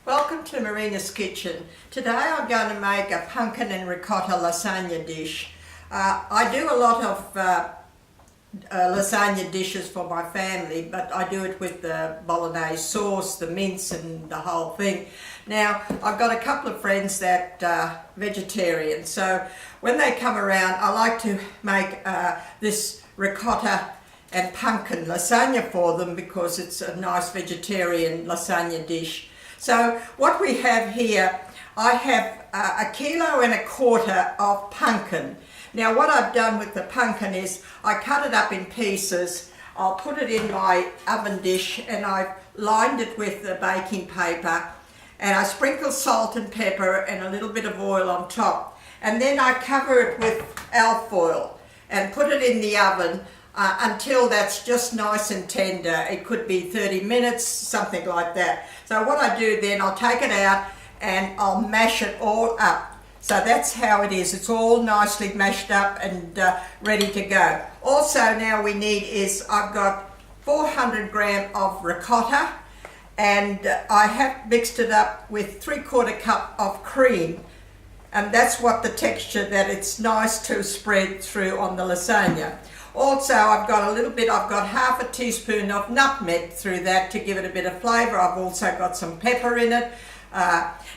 Welcome to Marina's Kitchen. Today I'm going to make a pumpkin and ricotta lasagna dish. I do a lot of lasagna dishes for my family, but I do it with the bolognese sauce, the mince and the whole thing. Now I've got a couple of friends that are vegetarian, so when they come around I like to make this ricotta and pumpkin lasagna for them because it's a nice vegetarian lasagna dish. So what we have here, I have 1.25 kilos of pumpkin. Now what I've done with the pumpkin is I cut it up in pieces. I'll put it in my oven dish and I've lined it with the baking paper, and I sprinkle salt and pepper and a little bit of oil on top, and then I cover it with alfoil and put it in the oven until that's just nice and tender. It could be 30 minutes, something like that. So what I do then, I'll take it out and I'll mash it all up. So that's how it is. It's all nicely mashed up and ready to go. Also now we need is, I've got 400 grams of ricotta, and I have mixed it up with 3/4 cup of cream. And that's what the texture, that it's nice to spread through on the lasagna. Also, I've got half a teaspoon of nutmeg through that to give it a bit of flavour. I've also got some pepper in it.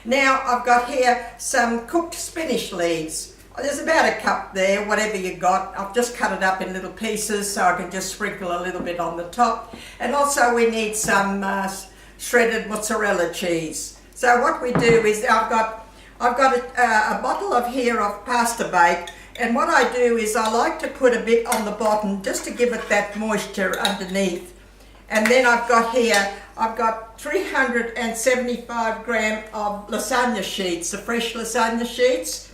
Now I've got here some cooked spinach leaves. There's about a cup there, whatever you got. I've just cut it up in little pieces so I can just sprinkle a little bit on the top. And also we need some shredded mozzarella cheese. So what we do is I've got a bottle of pasta bake. And what I do is I like to put a bit on the bottom just to give it that moisture underneath. And then I've got 375 grams of lasagna sheets, the fresh lasagna sheets.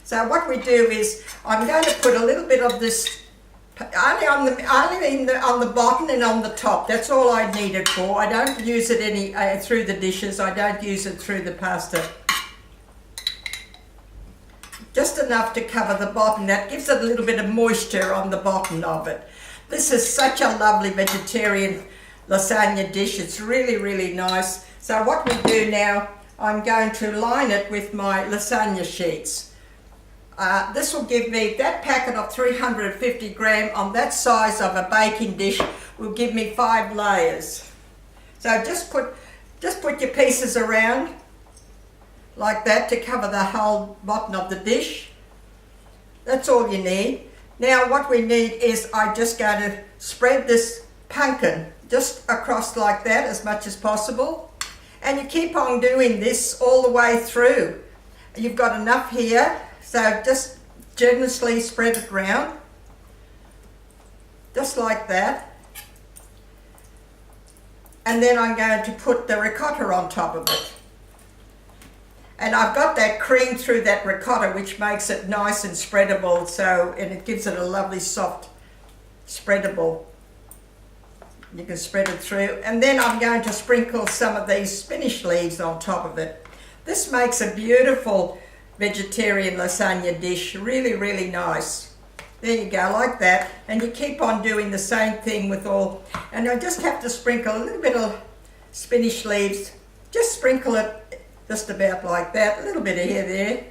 So what we do is I'm going to put a little bit of this only on the bottom and on the top. That's all I need it for. I don't use it through the dishes. I don't use it through the pasta. Just enough to cover the bottom. That gives it a little bit of moisture on the bottom of it. This is such a lovely vegetarian lasagna dish. It's really, really nice. So what we do now, I'm going to line it with my lasagna sheets. This will give me, that packet of 350 grams on that size of a baking dish will give me 5 layers. So just put your pieces around like that to cover the whole bottom of the dish. That's all you need. Now what we need is I'm just going to spread this pumpkin just across like that as much as possible, and you keep on doing this all the way through. You've got enough here, so just generously spread it around just like that, and then I'm going to put the ricotta on top of it. And I've got that cream through that ricotta, which makes it nice and spreadable, and it gives it a lovely soft spreadable. You can spread it through. And then I'm going to sprinkle some of these spinach leaves on top of it. This makes a beautiful vegetarian lasagna dish. Really, really nice. There you go, like that. And you keep on doing the same thing with all. And I just have to sprinkle a little bit of spinach leaves. Just sprinkle it just about like that, a little bit of here there.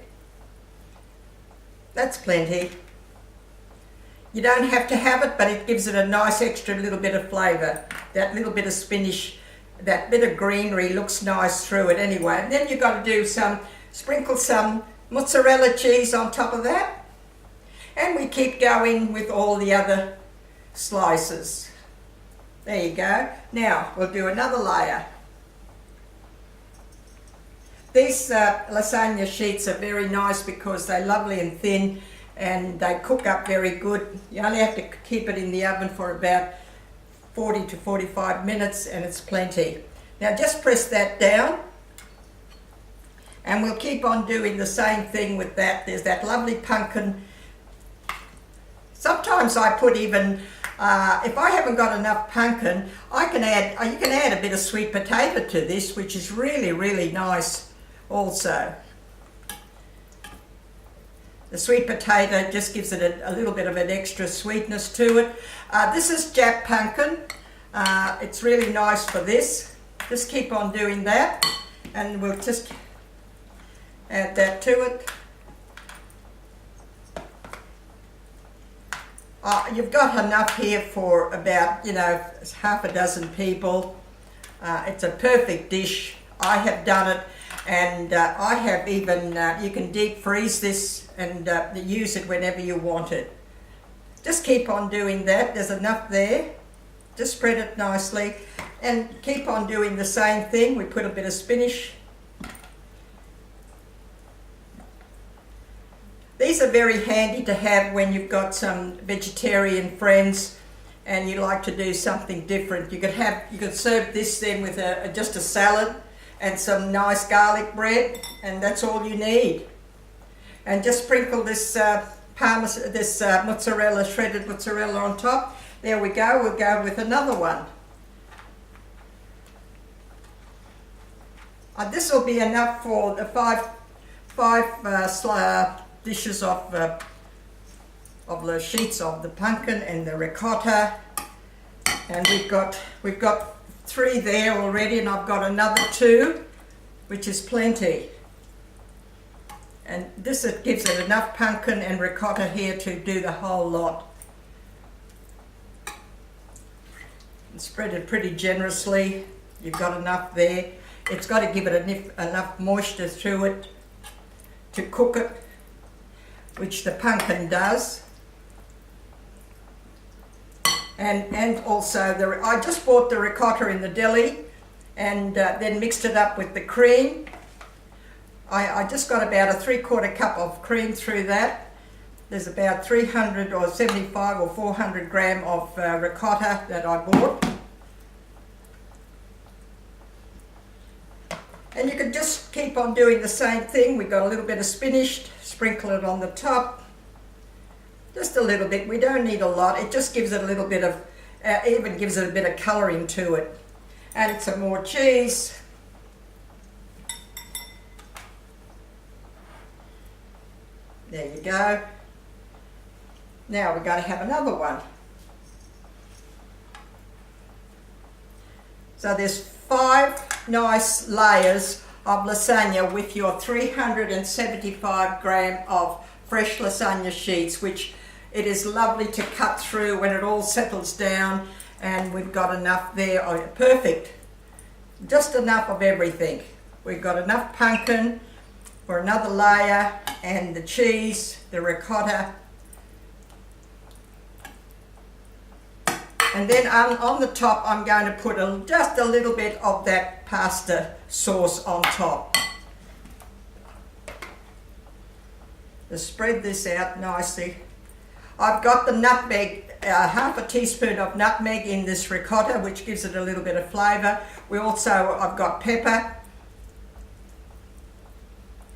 That's plenty. You don't have to have it, but it gives it a nice extra little bit of flavour. That little bit of spinach, that bit of greenery looks nice through it anyway. And then you've got to do sprinkle some mozzarella cheese on top of that. And we keep going with all the other slices. There you go. Now we'll do another layer. These lasagna sheets are very nice because they're lovely and thin and they cook up very good. You only have to keep it in the oven for about 40 to 45 minutes and it's plenty. Now just press that down and we'll keep on doing the same thing with that. There's that lovely pumpkin. Sometimes I put even, if I haven't got enough pumpkin, you can add a bit of sweet potato to this, which is really, really nice. Also, the sweet potato just gives it a little bit of an extra sweetness to it. This is Jack pumpkin. It's really nice for this. Just keep on doing that. and we'll just add that to it. You've got enough here for about, half a dozen people. It's a perfect dish. I have done it, and I have even, you can deep freeze this and use it whenever you want it. Just keep on doing that. There's enough there. Just spread it nicely and keep on doing the same thing. We put a bit of spinach. These are very handy to have when you've got some vegetarian friends and you like to do something different. You could serve this then with just a salad and some nice garlic bread, and that's all you need. And just sprinkle this mozzarella, shredded mozzarella on top. There we go. We'll go with another one. This will be enough for the five dishes of the sheets of the pumpkin and the ricotta, and we've got 3 there already, and I've got another 2, which is plenty. And this, it gives it enough pumpkin and ricotta here to do the whole lot. And spread it pretty generously. You've got enough there. It's got to give it enough moisture through it to cook it, which the pumpkin does. And also, I just bought the ricotta in the deli and then mixed it up with the cream. I just got about a 3/4 cup of cream through that. There's about 300 or 75 or 400 gram of ricotta that I bought. And you can just keep on doing the same thing. We've got a little bit of spinach, sprinkle it on the top. Just a little bit. We don't need a lot. It just gives it a little bit of, even gives it a bit of colouring to it. Add some more cheese. There you go. Now we're going to have another one. So there's 5 nice layers of lasagna with your 375 gram of fresh lasagna sheets, which it is lovely to cut through when it all settles down, and we've got enough there. Oh, perfect. Just enough of everything. We've got enough pumpkin for another layer, and the cheese, the ricotta. And then on the top, I'm going to put just a little bit of that pasta sauce on top. Just spread this out nicely. I've got the nutmeg, half a teaspoon of nutmeg in this ricotta, which gives it a little bit of flavour. I've got pepper,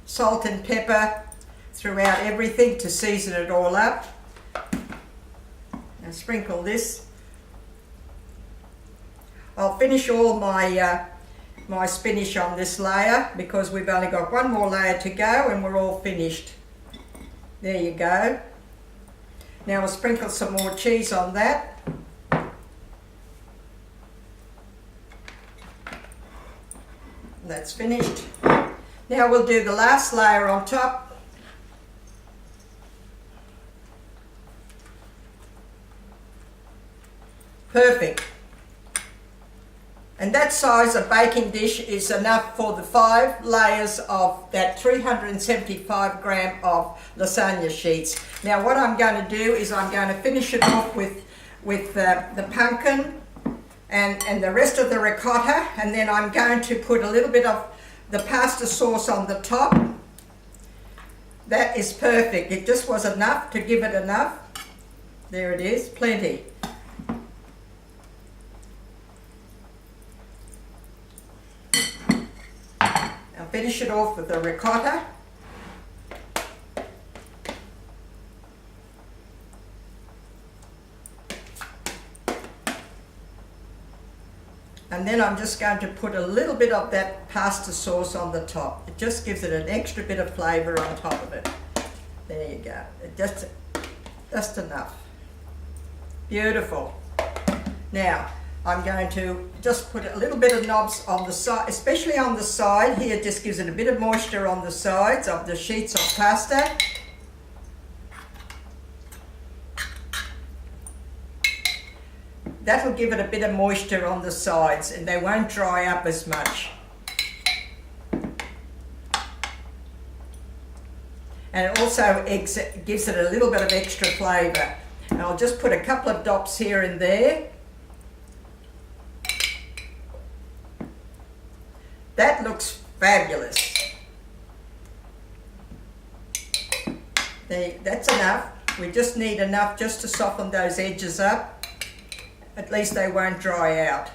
salt and pepper throughout everything to season it all up. Now sprinkle this. I'll finish all my my spinach on this layer because we've only got one more layer to go and we're all finished. There you go. Now we'll sprinkle some more cheese on that. That's finished. Now we'll do the last layer on top. Perfect. And that size of baking dish is enough for the 5 layers of that 375 gram of lasagna sheets. Now what I'm going to do is I'm going to finish it off with the pumpkin and the rest of the ricotta, and then I'm going to put a little bit of the pasta sauce on the top. That is perfect. It just was enough to give it enough. There it is, plenty. Finish it off with the ricotta. And then I'm just going to put a little bit of that pasta sauce on the top. It just gives it an extra bit of flavour on top of it. There you go. Just enough. Beautiful. Now, I'm going to just put a little bit of knobs on the side, especially on the side here. It just gives it a bit of moisture on the sides of the sheets of pasta. That'll give it a bit of moisture on the sides and they won't dry up as much. And it also gives it a little bit of extra flavour. And I'll just put a couple of dots here and there. That looks fabulous. That's enough. We just need enough just to soften those edges up. At least they won't dry out.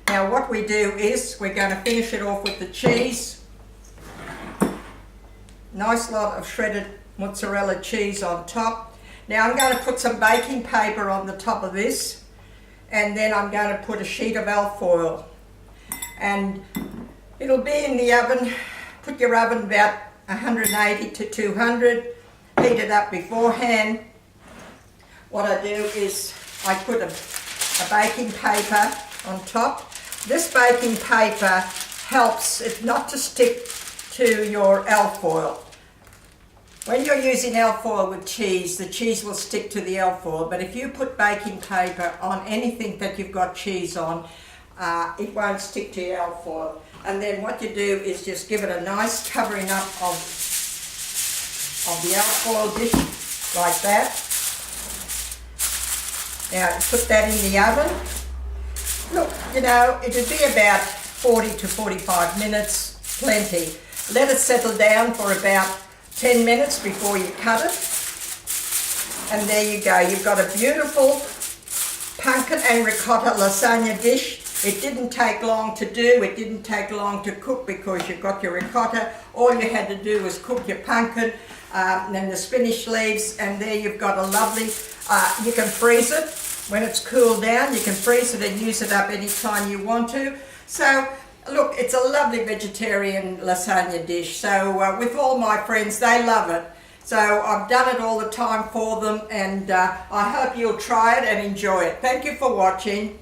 Now what we do is we're going to finish it off with the cheese. Nice lot of shredded mozzarella cheese on top. Now I'm going to put some baking paper on the top of this, and then I'm going to put a sheet of alfoil. And it'll be in the oven. Put your oven about 180 to 200. Heat it up beforehand. What I do is I put a baking paper on top. This baking paper helps it not to stick to your alfoil. When you're using alfoil with cheese, the cheese will stick to the alfoil, but if you put baking paper on anything that you've got cheese on, it won't stick to your alfoil. And then what you do is just give it a nice covering up of the alfoil dish, like that. Now put that in the oven. Look, you know, it'll be about 40 to 45 minutes, plenty. Let it settle down for about 10 minutes before you cut it. And there you go, you've got a beautiful pumpkin and ricotta lasagna dish. It didn't take long to do, it didn't take long to cook because you've got your ricotta. All you had to do was cook your pumpkin, and then the spinach leaves, and there you've got a lovely, you can freeze it. When it's cooled down, you can freeze it and use it up anytime you want to. So, look, it's a lovely vegetarian lasagna dish. So, with all my friends, they love it. So, I've done it all the time for them, and I hope you'll try it and enjoy it. Thank you for watching.